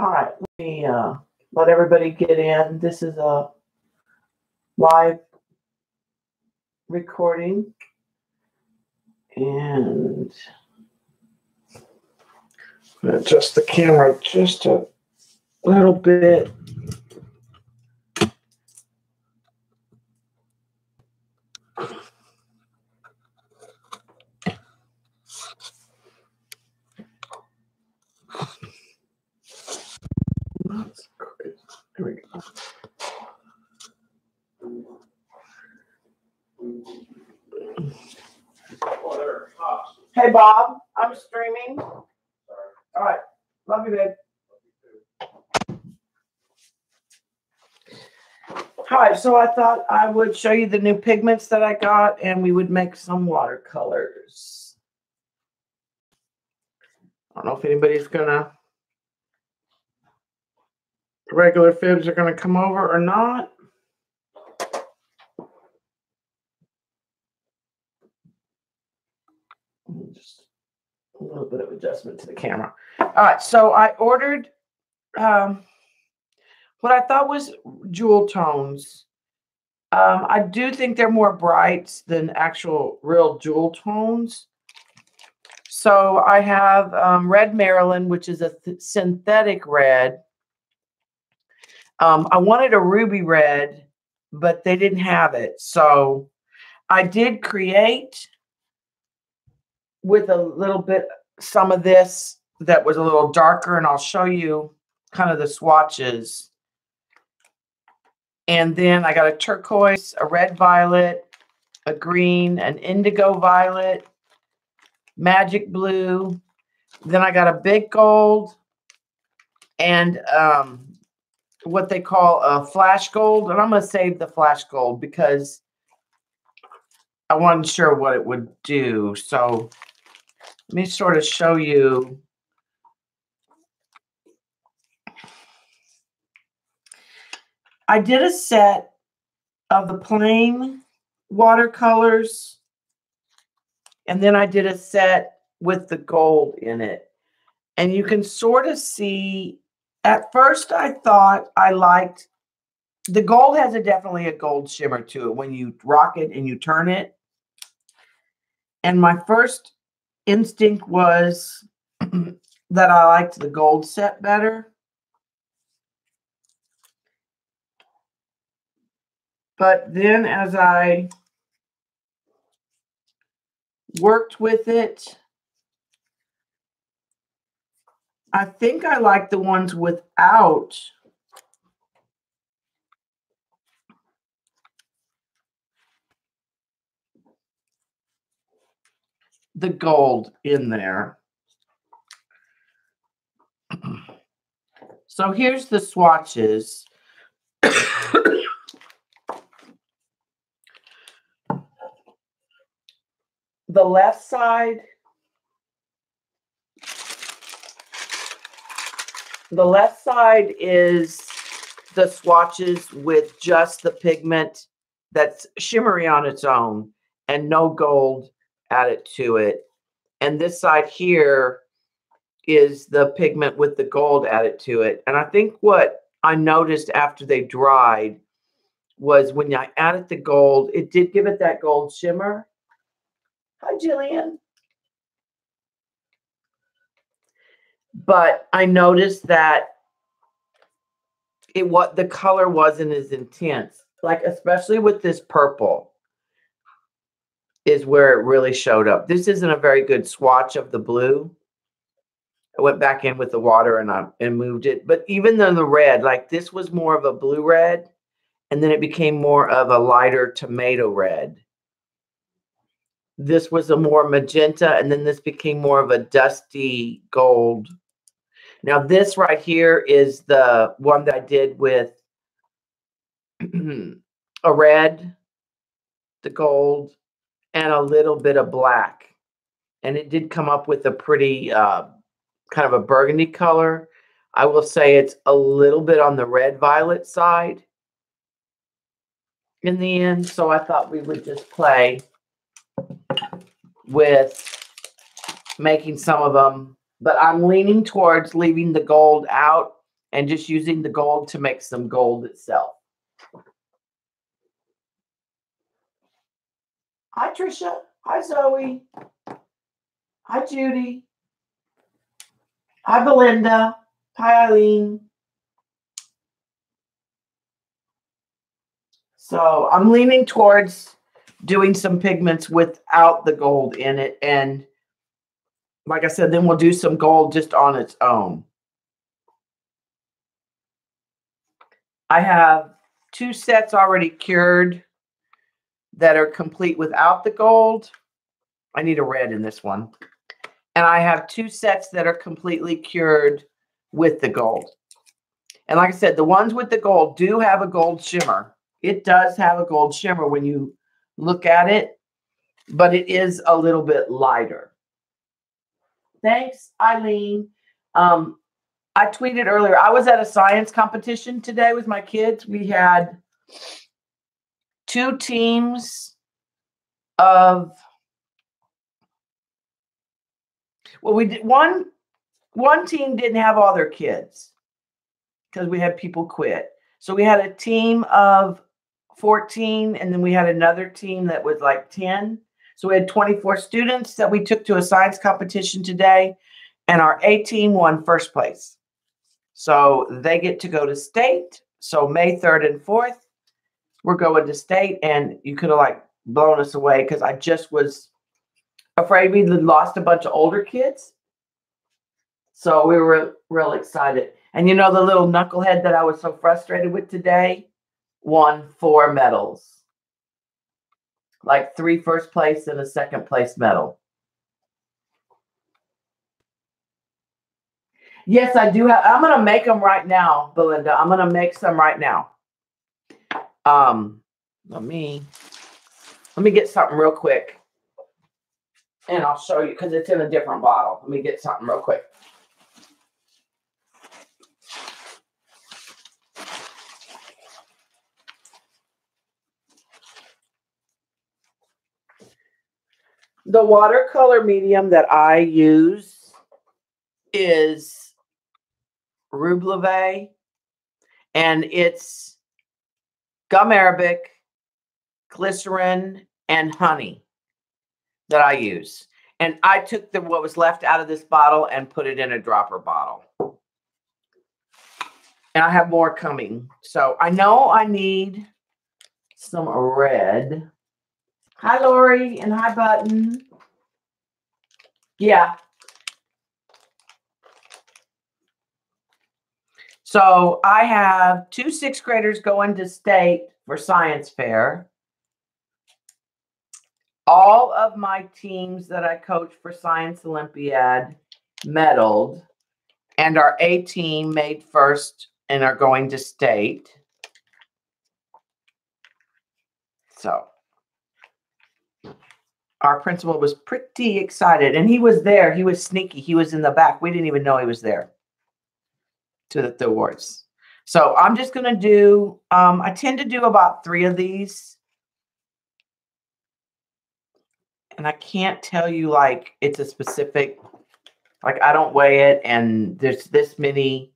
All right, let me let everybody get in. This is a live recording, and I'm going to adjust the camera just a little bit. That's crazy. Here we go. Hey, Bob, I'm streaming. All right. Love you, babe. All right, so I thought I would show you the new pigments that I got, and we would make some watercolors. I don't know if anybody's gonna, regular fibs are gonna come over or not. Just a little bit of adjustment to the camera. All right, so I ordered what I thought was jewel tones. I do think they're more brights than actual real jewel tones. So I have red Marilyn, which is a synthetic red. I wanted a ruby red, but they didn't have it. So I did create with a little bit, some of this that was a little darker, and I'll show you kind of the swatches. And then I got a turquoise, a red violet, a green, an indigo violet, magic blue. Then I got a big gold and what they call a flash gold. And I'm going to save the flash gold because I wasn't sure what it would do. So let me sort of show you. I did a set of the plain watercolors, and then I did a set with the gold in it. And you can sort of see, at first I thought I liked, the gold has definitely a gold shimmer to it when you rock it and you turn it. And my first instinct was that I liked the gold set better. But then as I worked with it, I think I like the ones without the gold in there. So here's the swatches. The left side, is the swatches with just the pigment that's shimmery on its own and no gold added to it. And this side here is the pigment with the gold added to it. And I think what I noticed after they dried was when I added the gold, it did give it that gold shimmer. Hi, Jillian. But I noticed that the color wasn't as intense. Like, especially with this purple is where it really showed up. This isn't a very good swatch of the blue. I went back in with the water and moved it. But even though the red, like this was more of a blue red, and then it became more of a lighter tomato red. This was a more magenta, and then this became more of a dusty gold. Now, this right here is the one that I did with a red, the gold, and a little bit of black. And it did come up with a pretty kind of a burgundy color. I will say it's a little bit on the red violet side in the end. So I thought we would just play with making some of them, but I'm leaning towards leaving the gold out and just using the gold to make some gold itself. Hi, Trisha. Hi, Zoe. Hi, Judy. Hi, Belinda. Hi, Eileen. So I'm leaning towards doing some pigments without the gold in it. And like I said, then we'll do some gold just on its own. I have 2 sets already cured that are complete without the gold. I need a red in this one. And I have 2 sets that are completely cured with the gold. And like I said, the ones with the gold do have a gold shimmer. It does have a gold shimmer when you look at it, but it is a little bit lighter. Thanks, Eileen. I tweeted earlier, I was at a science competition today with my kids. We had 2 teams of, well, we did one team didn't have all their kids because we had people quit. So we had a team of 14, and then we had another team that was like 10. So we had 24 students that we took to a science competition today, and our A team won first place. So they get to go to state. So May 3rd and 4th, we're going to state, and you could have like blown us away because I just was afraid we'd lost a bunch of older kids. So we were real excited. And you know, the little knucklehead that I was so frustrated with today won 4 medals. Like 3 first place and a second place medal. Yes, I do have. I'm going to make them right now, Belinda. I'm going to make some right now. Let me get something real quick. And I'll show you because it's in a different bottle. Let me get something real quick. The watercolor medium that I use is Rubleve, and it's gum arabic, glycerin, and honey that I use. And I took what was left out of this bottle and put it in a dropper bottle. And I have more coming. So I know I need some red. Hi, Lori, and hi, Button. Yeah. So I have 2 6th graders going to state for science fair. All of my teams that I coach for Science Olympiad medaled, and our A team made first and are going to state. So our principal was pretty excited, and he was there. He was sneaky. He was in the back. We didn't even know he was there to the awards. So I'm just going to do, I tend to do about 3 of these. And I can't tell you like it's a specific, like I don't weigh it and there's this many.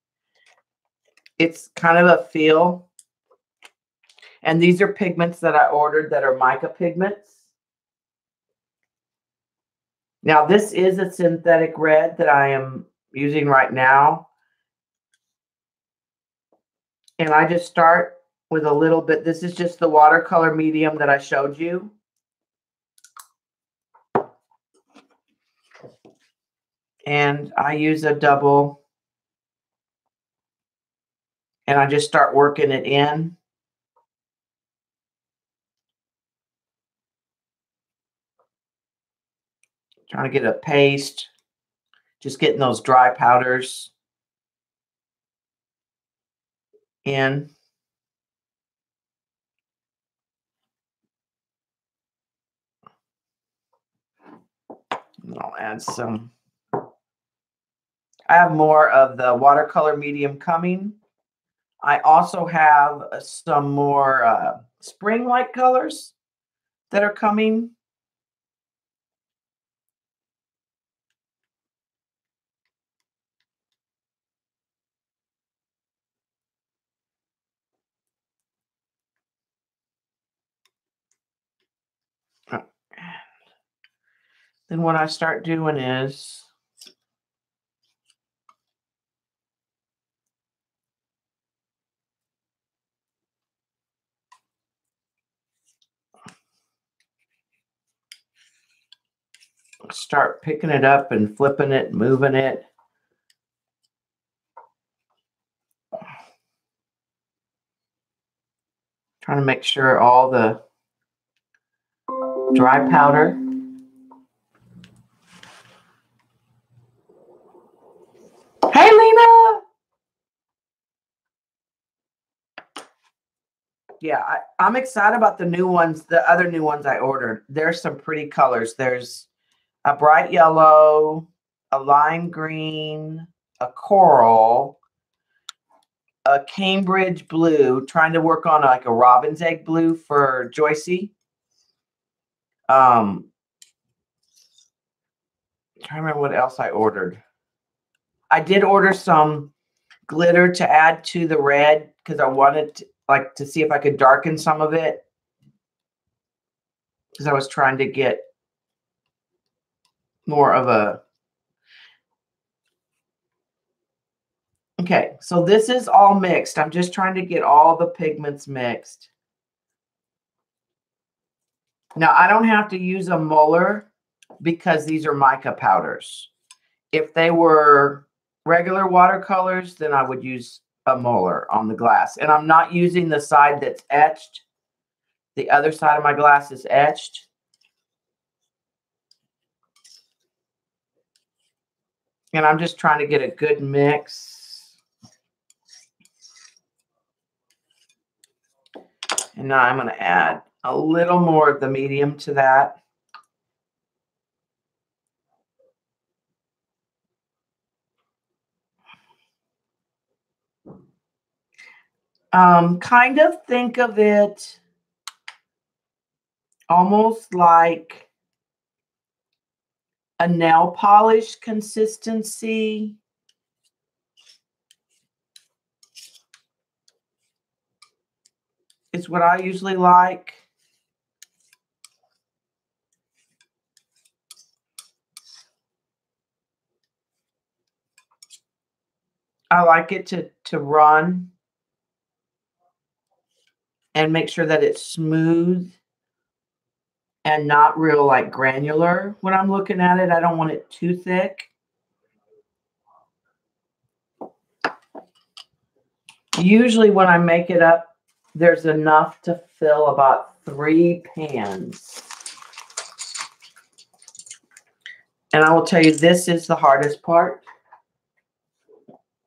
It's kind of a feel. And these are pigments that I ordered that are mica pigments. Now, this is a synthetic red that I am using right now. And I just start with a little bit. This is just the watercolor medium that I showed you. And I use a double. And I just start working it in. Trying to get a paste. Just getting those dry powders in. And I'll add some. I have more of the watercolor medium coming. I also have some more spring-like colors that are coming. then what I start doing is start picking it up and flipping it, moving it. Trying to make sure all the dry powder Hey, Lena. Yeah, I'm excited about the new ones, the other new ones I ordered. There's some pretty colors. There's a bright yellow, a lime green, a coral, a Cambridge blue, trying to work on like a robin's egg blue for Joycey. Trying to remember what else I ordered. I did order some glitter to add to the red because I wanted to see if I could darken some of it, because I was trying to get more of a. Okay, so this is all mixed. I'm just trying to get all the pigments mixed. Now, I don't have to use a muller because these are mica powders. If they were regular watercolors, then I would use a muller on the glass. And I'm not using the side that's etched. The other side of my glass is etched. And I'm just trying to get a good mix. And now I'm going to add a little more of the medium to that. Kind of think of it almost like a nail polish consistency. Is what I usually like. I like it to run and make sure that it's smooth and not real like granular when I'm looking at it. I don't want it too thick. Usually when I make it up, there's enough to fill about 3 pans. And I will tell you, this is the hardest part,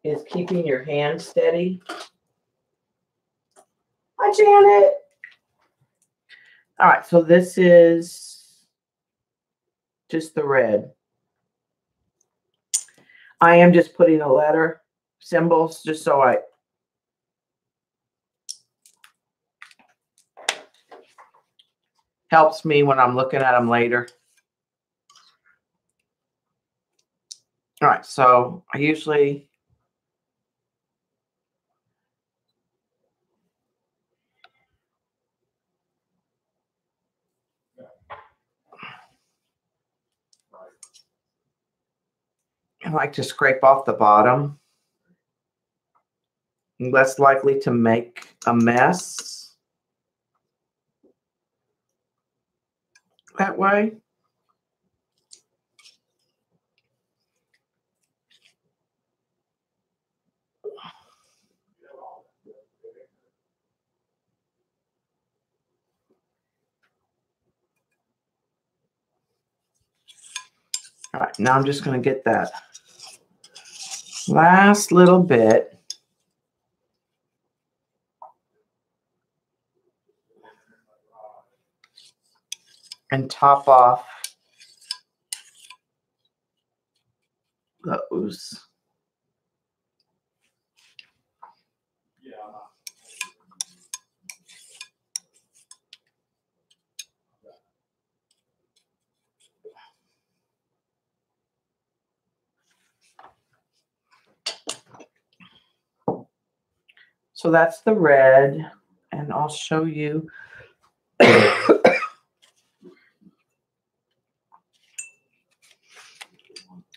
is keeping your hand steady. Hi, Janet. All right, so this is just the red. I am just putting a letter, symbols, just so I helps me when I'm looking at them later. All right, so I usually I like to scrape off the bottom. I'm less likely to make a mess that way. All right, now I'm just going to get that last little bit and top off those. So that's the red, and I'll show you.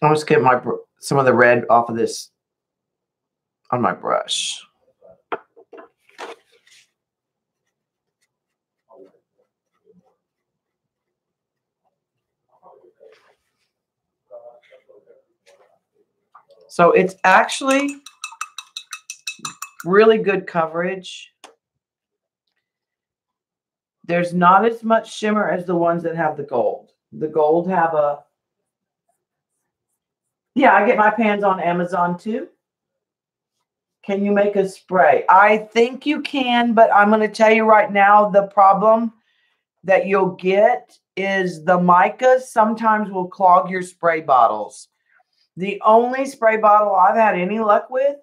I'm just getting some of the red off of this on my brush. So it's actually really good coverage. There's not as much shimmer as the ones that have the gold. The gold have a... Yeah, I get my pans on Amazon too. Can you make a spray? I think you can, but I'm going to tell you right now, the problem that you'll get is the micas sometimes will clog your spray bottles. The only spray bottle I've had any luck with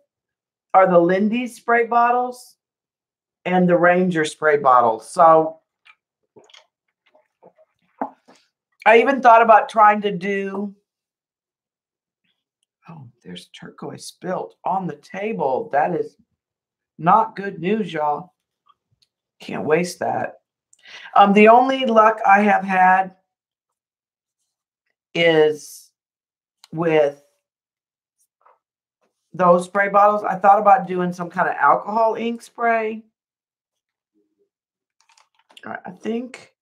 are the Lindy's spray bottles and the Ranger spray bottles. So I even thought about trying to do... Oh, there's turquoise spilt on the table. That is not good news, y'all. Can't waste that. The only luck I have had is with those spray bottles. I thought about doing some kind of alcohol ink spray. All right, I think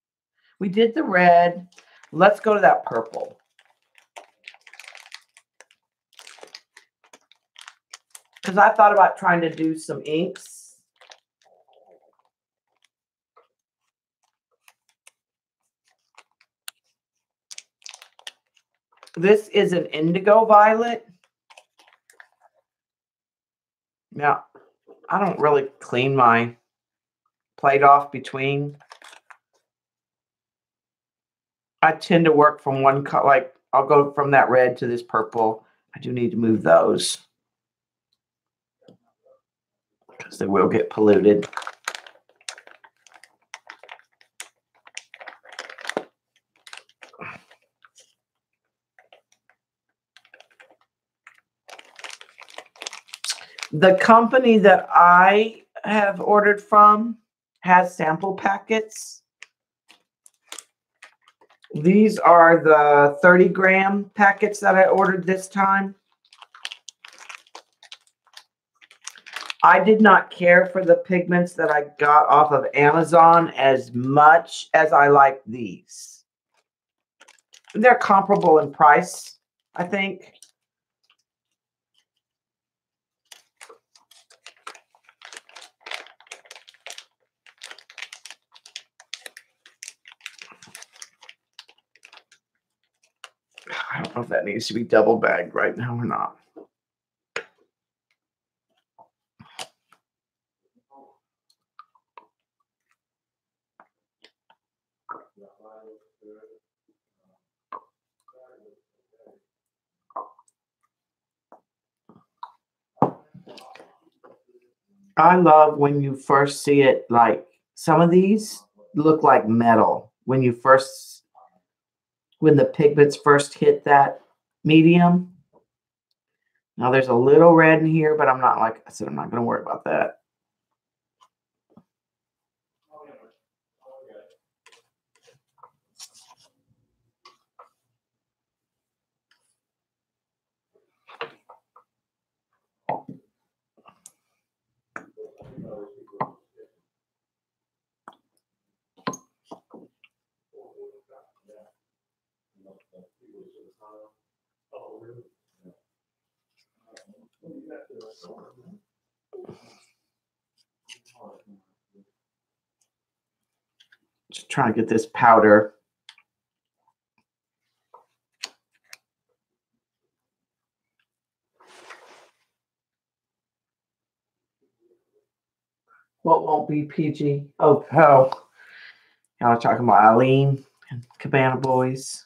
we did the red. Let's go to that purple. Because I thought about trying to do some inks. This is an indigo violet. Now, I don't really clean my plate off between. I tend to work from one color, like I'll go from that red to this purple. I do need to move those because they will get polluted. The company that I have ordered from has sample packets. These are the 30-gram packets that I ordered this time. I did not care for the pigments that I got off of Amazon as much as I like these. They're comparable in price, I think. I don't know if that needs to be double bagged right now or not. I love when you first see it, like some of these look like metal when the pigments first hit that medium. Now there's a little red in here, but I'm not, like I said, I'm not going to worry about that. Just trying to get this powder. What won't be PG? Oh, y'all are talking about Eileen and Cabana Boys.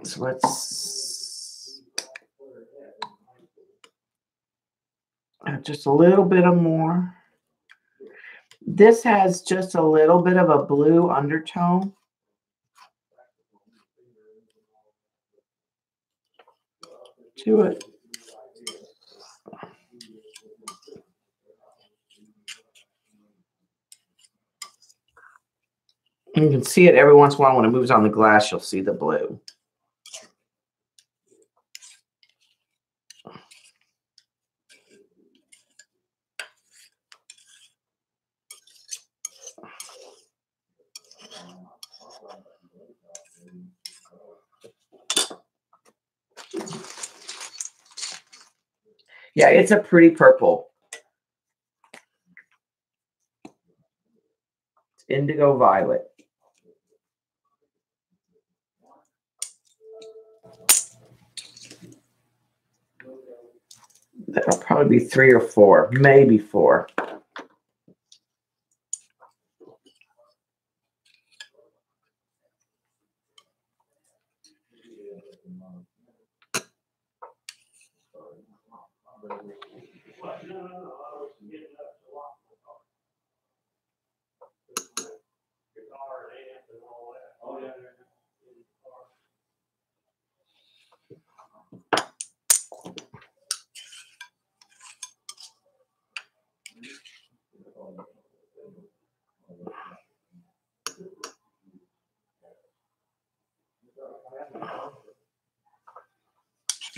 So let's... Just a little bit of more. This has just a little bit of a blue undertone. To it. You can see it every once in a while when it moves on the glass, you'll see the blue. Yeah, it's a pretty purple. It's indigo violet. That'll probably be 3 or 4, maybe 4.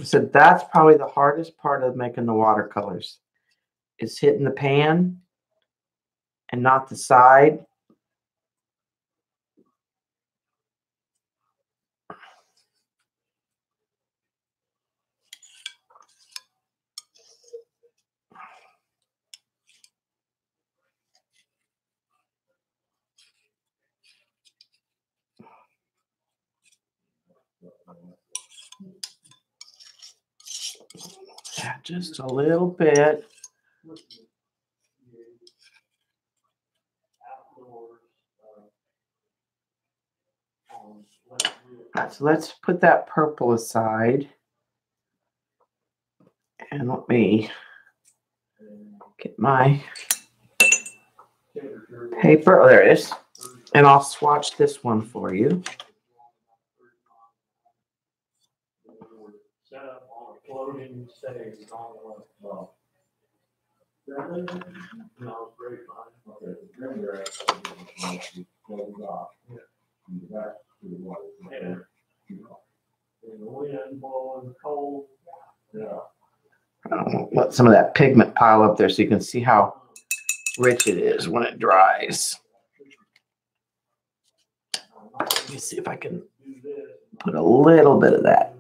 So that's probably the hardest part of making the watercolors, is hitting the pan and not the side. Yeah, just a little bit. Right, so let's put that purple aside. And let me get my paper. Oh, there it is. And I'll swatch this one for you. I'll let some of that pigment pile up there so you can see how rich it is when it dries. Let me see if I can put a little bit of that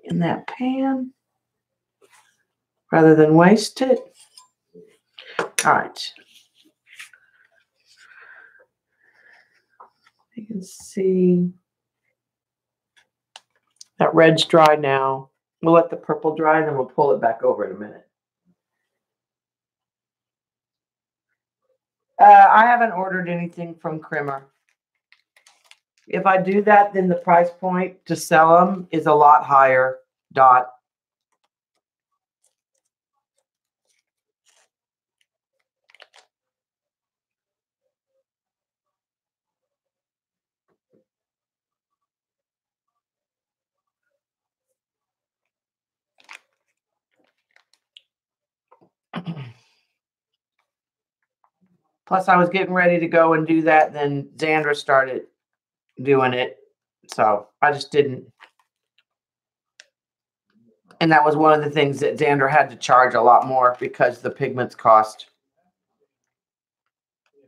in that pan rather than waste it. All right. You can see that red's dry now. We'll let the purple dry and then we'll pull it back over in a minute. I haven't ordered anything from Krimmer. If I do that, then the price point to sell them is a lot higher. Dot. Plus, I was getting ready to go and do that. Then Xandra started doing it. So I just didn't. And that was one of the things that Xandra had to charge a lot more because the pigments cost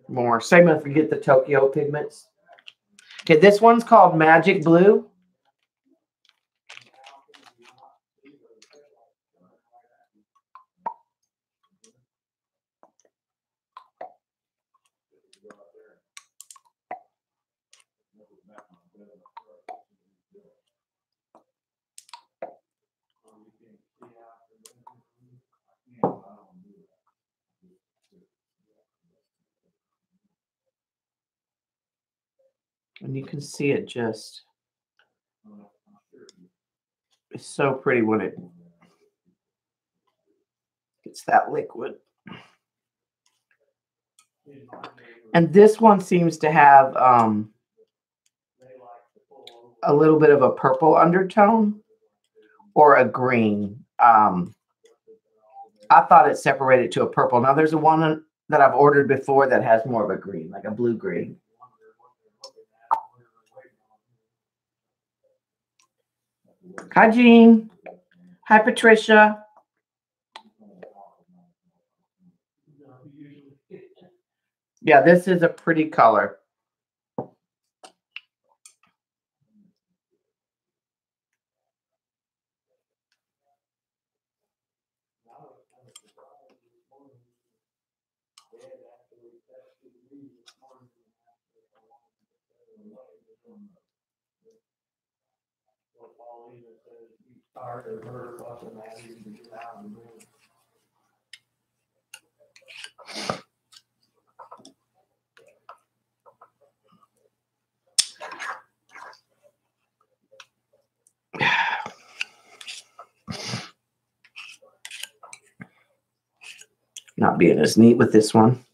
more. Same if you get the Tokyo pigments. Okay, this one's called Magic Blue. And you can see it just, it's so pretty when it, it's that liquid. And this one seems to have a little bit of a purple undertone or a green. I thought it separated to a purple. Now there's a one that I've ordered before that has more of a green, like a blue green. Hi, Jean. Hi, Patricia. Yeah, this is a pretty color. Not being as neat with this one.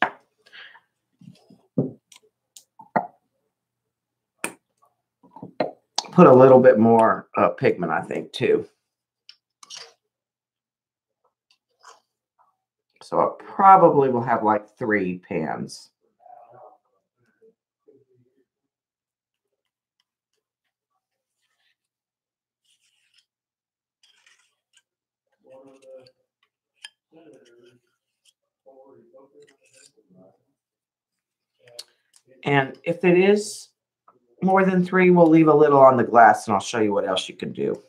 Put a little bit more pigment, I think, too. So I probably will have like 3 pans. And if it is more than 3, we'll leave a little on the glass and I'll show you what else you can do.